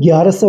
1100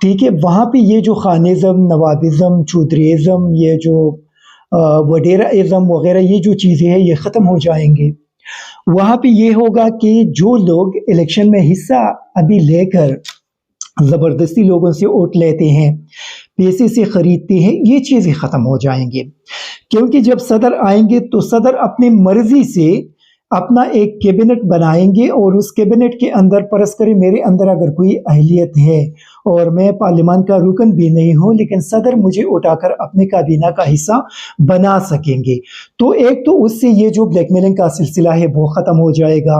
ٹھیک ہے، وہاں پہ یہ جو خانزم، نوابزم، چودھریزم، یہ جو وڈیرا ازم وغیرہ یہ جو چیزیں ہیں یہ ختم ہو جائیں گے۔ وہاں پہ یہ ہوگا کہ جو لوگ الیکشن میں حصہ ابھی لے کر زبردستی لوگوں سے ووٹ لیتے ہیں، پیسے سے خریدتے ہیں، یہ چیزیں ختم ہو جائیں گے، کیونکہ جب صدر آئیں گے تو صدر اپنی مرضی سے اپنا ایک کیبنٹ بنائیں گے، اور اس کیبنٹ کے اندر فرض کریں میرے اندر اگر کوئی اہلیت ہے اور میں پارلیمان کا رکن بھی نہیں ہوں، لیکن صدر مجھے اٹھا کر اپنے کابینہ کا حصہ بنا سکیں گے، تو ایک تو اس سے یہ جو بلیک میلنگ کا سلسلہ ہے وہ ختم ہو جائے گا،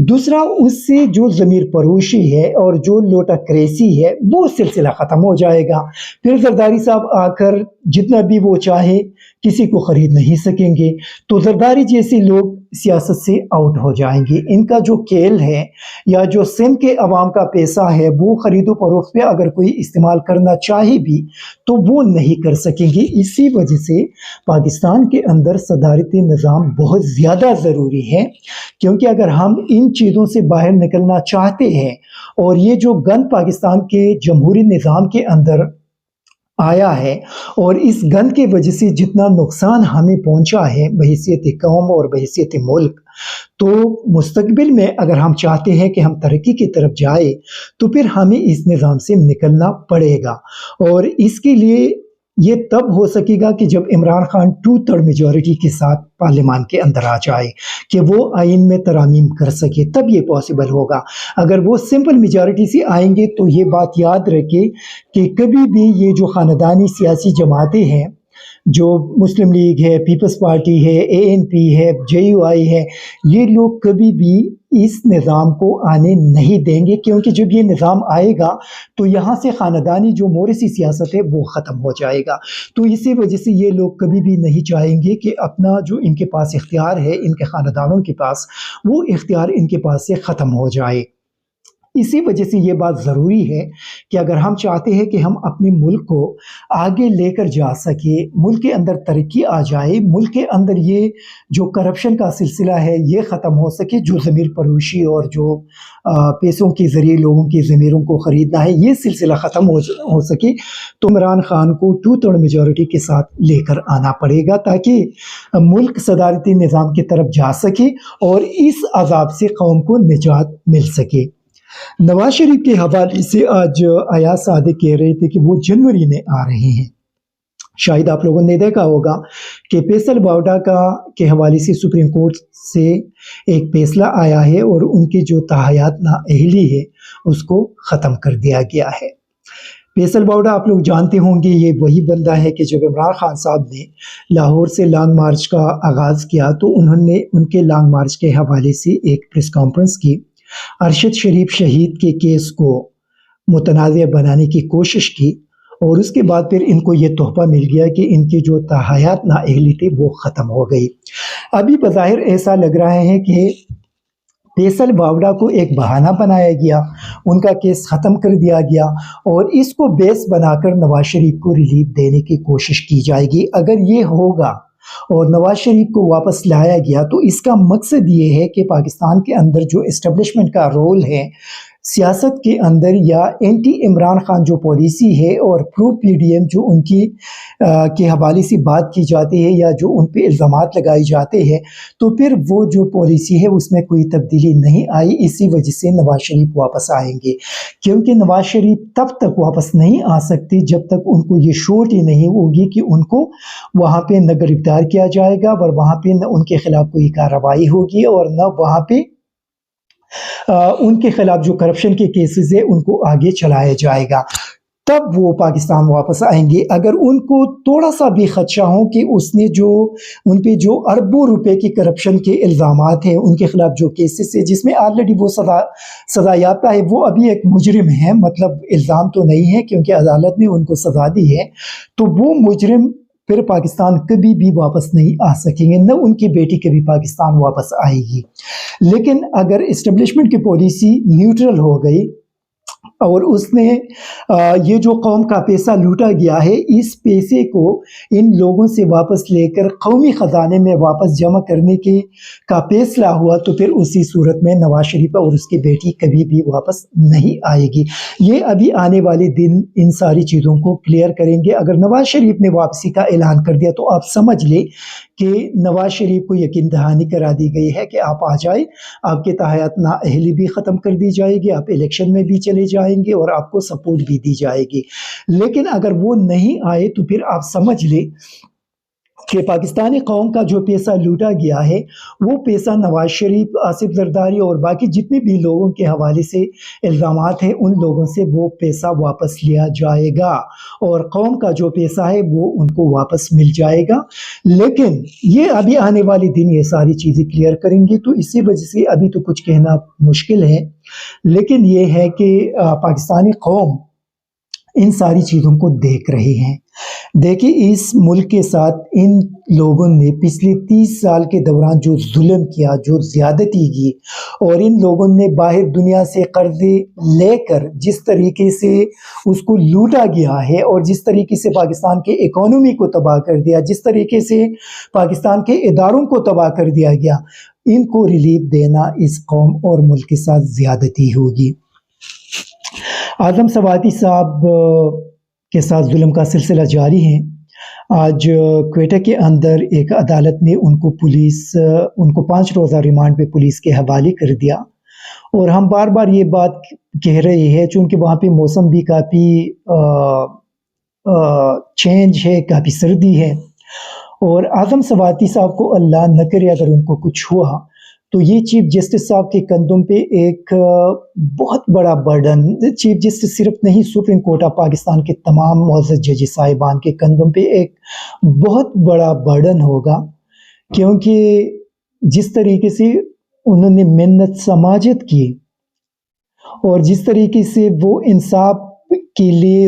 دوسرا اس سے جو ضمیر فروشی ہے اور جو لوٹا کریسی ہے وہ سلسلہ ختم ہو جائے گا۔ پھر زرداری صاحب آ کر جتنا بھی وہ چاہے کسی کو خرید نہیں سکیں گے، تو زرداری جیسے لوگ سیاست سے آؤٹ ہو جائیں گے۔ ان کا جو کھیل ہے یا جو سندھ کے عوام کا پیسہ ہے وہ خرید و فروخت پہ اگر کوئی استعمال کرنا چاہے بھی تو وہ نہیں کر سکیں گے۔ اسی وجہ سے پاکستان کے اندر صدارتی نظام بہت زیادہ ضروری ہے، کیونکہ اگر ہم ان چیزوں سے باہر نکلنا چاہتے ہیں، اور یہ جو گند پاکستان کے جمہوری نظام کے اندر آیا ہے اور اس گند کی وجہ سے جتنا نقصان ہمیں پہنچا ہے بحیثیت قوم اور بحیثیت ملک، تو مستقبل میں اگر ہم چاہتے ہیں کہ ہم ترقی کی طرف جائیں تو پھر ہمیں اس نظام سے نکلنا پڑے گا، اور اس کے لیے یہ تب ہو سکے گا کہ جب عمران خان 2/3 میجورٹی کے ساتھ پارلیمان کے اندر آ جائے کہ وہ آئین میں ترامیم کر سکے، تب یہ پاسبل ہوگا۔ اگر وہ سمپل میجورٹی سے آئیں گے تو یہ بات یاد رکھے کہ کبھی بھی یہ جو خاندانی سیاسی جماعتیں ہیں، جو مسلم لیگ ہے، پیپلز پارٹی ہے، ANP ہے، JUI ہے، یہ لوگ کبھی بھی اس نظام کو آنے نہیں دیں گے، کیونکہ جب یہ نظام آئے گا تو یہاں سے خاندانی جو موروثی سیاست ہے وہ ختم ہو جائے گا، تو اسی وجہ سے یہ لوگ کبھی بھی نہیں چاہیں گے کہ اپنا جو ان کے پاس اختیار ہے، ان کے خاندانوں کے پاس، وہ اختیار ان کے پاس سے ختم ہو جائے۔ اسی وجہ سے یہ بات ضروری ہے کہ اگر ہم چاہتے ہیں کہ ہم اپنے ملک کو آگے لے کر جا سکے، ملک کے اندر ترقی آ جائے، ملک کے اندر یہ جو کرپشن کا سلسلہ ہے یہ ختم ہو سکے، جو ضمیر فروشی اور جو پیسوں کے ذریعے لوگوں کی ضمیروں کو خریدنا ہے یہ سلسلہ ختم ہو سکے، تو عمران خان کو 2/3 میجورٹی کے ساتھ لے کر آنا پڑے گا، تاکہ ملک صدارتی نظام کی طرف جا سکے اور اس عذاب سے قوم کو نجات مل سکے۔ نواز شریف کے حوالے سے آج ایاز صادق کہہ رہے تھے کہ وہ جنوری میں آ رہے ہیں۔ شاید آپ لوگوں نے دیکھا ہوگا کہ فیصل باوڈا کے حوالے سے سپریم کورٹ سے ایک فیصلہ آیا ہے اور ان کی جو تاحیات نااہلی ہے اس کو ختم کر دیا گیا ہے۔ فیصل باوڈا آپ لوگ جانتے ہوں گے، یہ وہی بندہ ہے کہ جب عمران خان صاحب نے لاہور سے لانگ مارچ کا آغاز کیا تو انہوں نے ان کے لانگ مارچ کے حوالے سے ایک پریس کانفرنس کی، ارشد شریف شہید کے کیس کو متنازع بنانے کی کوشش کی، اور اس کے بعد پھر ان کو یہ تحفہ مل گیا کہ ان کی جو تاحیات نااہلی تھی وہ ختم ہو گئی۔ ابھی بظاہر ایسا لگ رہا ہے کہ فیصل باوڈا کو ایک بہانہ بنایا گیا، ان کا کیس ختم کر دیا گیا، اور اس کو بیس بنا کر نواز شریف کو ریلیف دینے کی کوشش کی جائے گی۔ اگر یہ ہوگا اور نواز شریف کو واپس لایا گیا تو اس کا مقصد یہ ہے کہ پاکستان کے اندر جو اسٹیبلشمنٹ کا رول ہے سیاست کے اندر، یا اینٹی عمران خان جو پالیسی ہے اور پرو PDM جو ان کی کے حوالے سے بات کی جاتی ہے یا جو ان پہ الزامات لگائے جاتے ہیں، تو پھر وہ جو پالیسی ہے اس میں کوئی تبدیلی نہیں آئی، اسی وجہ سے نواز شریف واپس آئیں گے، کیونکہ نواز شریف تب تک واپس نہیں آ سکتے جب تک ان کو یہ شورٹی نہیں ہوگی کہ ان کو وہاں پہ نہ گرفتار کیا جائے گا، اور وہاں پہ نہ ان کے خلاف کوئی کارروائی ہوگی، اور نہ وہاں پہ ان کے خلاف جو کرپشن کے کیسز ہیں ان کو آگے چلایا جائے گا، تب وہ پاکستان واپس آئیں گے۔ اگر ان کو تھوڑا سا بھی خدشہ ہو کہ اس نے جو ان پہ جو اربوں روپے کی کرپشن کے الزامات ہیں، ان کے خلاف جو کیسز ہیں جس میں آلریڈی وہ سزا یافتہ ہے، وہ ابھی ایک مجرم ہے، مطلب الزام تو نہیں ہے کیونکہ عدالت نے ان کو سزا دی ہے، تو وہ مجرم پھر پاکستان کبھی بھی واپس نہیں آ سکیں گے، نہ ان کی بیٹی کبھی پاکستان واپس آئے گی۔ لیکن اگر اسٹیبلشمنٹ کی پالیسی نیوٹرل ہو گئی اور اس نے یہ جو قوم کا پیسہ لوٹا گیا ہے، اس پیسے کو ان لوگوں سے واپس لے کر قومی خزانے میں واپس جمع کرنے کا فیصلہ ہوا، تو پھر اسی صورت میں نواز شریف اور اس کی بیٹی کبھی بھی واپس نہیں آئے گی۔ یہ ابھی آنے والے دن ان ساری چیزوں کو کلیئر کریں گے۔ اگر نواز شریف نے واپسی کا اعلان کر دیا تو آپ سمجھ لیں کہ نواز شریف کو یقین دہانی کرا دی گئی ہے کہ آپ آ جائیں، آپ کے تحت نااہلی بھی ختم کر دی جائے گی، آپ الیکشن میں بھی چلے جائیں گے اور آپ کو سپورٹ بھی دی جائے گی۔ لیکن اگر وہ نہیں آئے تو پھر آپ سمجھ لیں کہ پاکستانی قوم کا جو پیسہ لوٹا گیا ہے، وہ پیسہ نواز شریف، آصف زرداری اور باقی جتنے بھی لوگوں کے حوالے سے الزامات ہیں، ان لوگوں سے وہ پیسہ واپس لیا جائے گا اور قوم کا جو پیسہ ہے وہ ان کو واپس مل جائے گا۔ لیکن یہ ابھی آنے والے دن یہ ساری چیزیں کلیئر کریں گے، تو اسی وجہ سے ابھی تو کچھ کہنا مشکل ہے۔ لیکن یہ ہے کہ پاکستانی قوم ان ساری چیزوں کو دیکھ رہے ہیں۔ دیکھیے، اس ملک کے ساتھ ان لوگوں نے پچھلے 30 سال کے دوران جو ظلم کیا، جو زیادتی کی، اور ان لوگوں نے باہر دنیا سے قرضے لے کر جس طریقے سے اس کو لوٹا گیا ہے اور جس طریقے سے پاکستان کے اکانومی کو تباہ کر دیا، جس طریقے سے پاکستان کے اداروں کو تباہ کر دیا گیا، ان کو ریلیف دینا اس قوم اور ملک کے ساتھ زیادتی ہوگی۔ اعظم سواتی صاحب کے ساتھ ظلم کا سلسلہ جاری ہے۔ آج کوئٹہ کے اندر ایک عدالت نے ان کو 5 روزہ ریمانڈ پہ پولیس کے حوالے کر دیا، اور ہم بار بار یہ بات کہہ رہے ہیں چونکہ وہاں پہ موسم بھی کافی چینج ہے، کافی سردی ہے، اور اعظم سواتی صاحب کو اللہ نہ کرے اگر ان کو کچھ ہوا تو یہ چیف جسٹس صاحب کے کندھوں پہ ایک بہت بڑا برڈن، چیف جسٹس صرف نہیں، سپریم کورٹ آف پاکستان کے تمام معزز ججز صاحبان کے کندھوں پہ ایک بہت بڑا برڈن ہوگا، کیونکہ جس طریقے سے انہوں نے محنت سماجت کی اور جس طریقے سے وہ انصاف کے لیے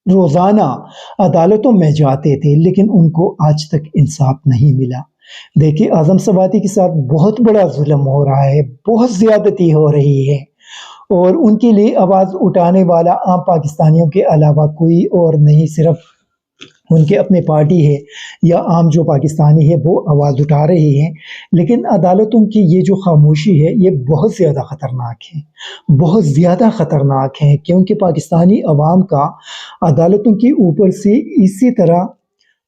روزانہ عدالتوں میں جاتے تھے، لیکن ان کو آج تک انصاف نہیں ملا۔ دیکھیے، اعظم سواتی کے ساتھ بہت بڑا ظلم ہو رہا ہے، بہت زیادتی ہو رہی ہے، اور ان کے لیے آواز اٹھانے والا عام پاکستانیوں کے علاوہ کوئی اور نہیں، صرف ان کے اپنے پارٹی ہے یا عام جو پاکستانی ہے وہ آواز اٹھا رہے ہیں۔ لیکن عدالتوں کی یہ جو خاموشی ہے یہ بہت زیادہ خطرناک ہے، بہت زیادہ خطرناک ہے، کیونکہ پاکستانی عوام کا عدالتوں کے اوپر سے اسی طرح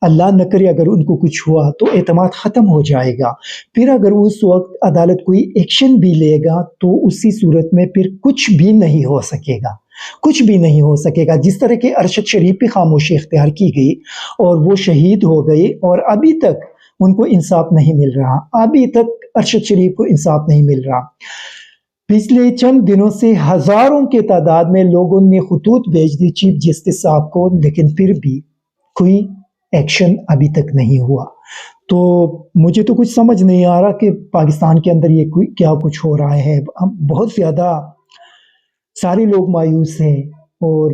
اللہ نہ کرے اگر ان کو کچھ ہوا تو اعتماد ختم ہو جائے گا۔ پھر اگر اس وقت عدالت کوئی ایکشن بھی لے گا تو اسی صورت میں پھر کچھ بھی نہیں ہو سکے گا، کچھ بھی نہیں ہو سکے گا۔ جس طرح کہ ارشد شریف پہ خاموشی اختیار کی گئی اور وہ شہید ہو گئے اور ابھی تک ان کو انصاف نہیں مل رہا، ابھی تک ارشد شریف کو انصاف نہیں مل رہا۔ پچھلے چند دنوں سے ہزاروں کے تعداد میں لوگوں نے خطوط بھیج دی چیف جسٹس صاحب کو، لیکن پھر بھی کوئی ایکشن ابھی تک نہیں ہوا۔ تو مجھے تو کچھ سمجھ نہیں آ رہا کہ پاکستان کے اندر یہ کیا کچھ ہو رہا ہے۔ بہت زیادہ سارے لوگ مایوس ہیں اور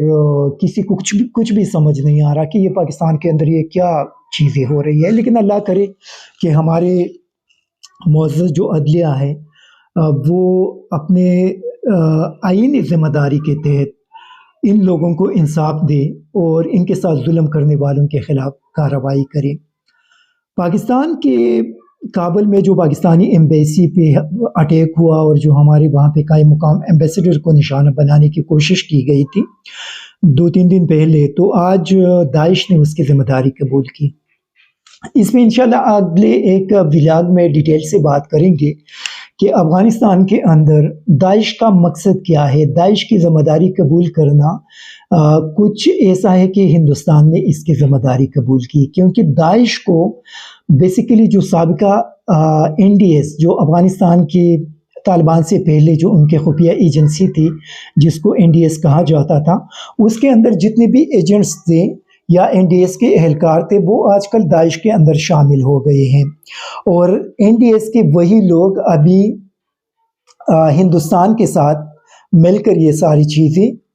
کسی کو کچھ بھی سمجھ نہیں آ رہا کہ یہ پاکستان کے اندر یہ کیا چیزیں ہو رہی ہے۔ لیکن اللہ کرے کہ ہمارے معزز جو عدلیہ ہے وہ اپنے آئینی ذمہ داری کے تحت ان لوگوں کو انصاف دے اور ان کے ساتھ ظلم کرنے والوں کے خلاف کارروائی کرے۔ پاکستان کے کابل میں جو پاکستانی ایمبیسی پہ اٹیک ہوا اور جو ہمارے وہاں پہ قائم مقام ایمبیسڈر کو نشانہ بنانے کی کوشش کی گئی تھی 2-3 دن پہلے، تو آج داعش نے اس کی ذمہ داری قبول کی۔ اس میں انشاءاللہ اگلے ایک ولاگ میں ڈیٹیل سے بات کریں گے کہ افغانستان کے اندر داعش کا مقصد کیا ہے۔ داعش کی ذمہ داری قبول کرنا کچھ ایسا ہے کہ ہندوستان نے اس کی ذمہ داری قبول کی، کیونکہ داعش کو بیسیکلی جو سابقہ NDS جو افغانستان کے طالبان سے پہلے جو ان کے خفیہ ایجنسی تھی جس کو NDS کہا جاتا تھا، اس کے اندر جتنے بھی ایجنٹس تھے یا NDS کے اہلکار تھے وہ آج کل داعش کے اندر شامل ہو گئے ہیں، اور NDS کے وہی لوگ ابھی ہندوستان کے ساتھ مل کر یہ ساری چیزیں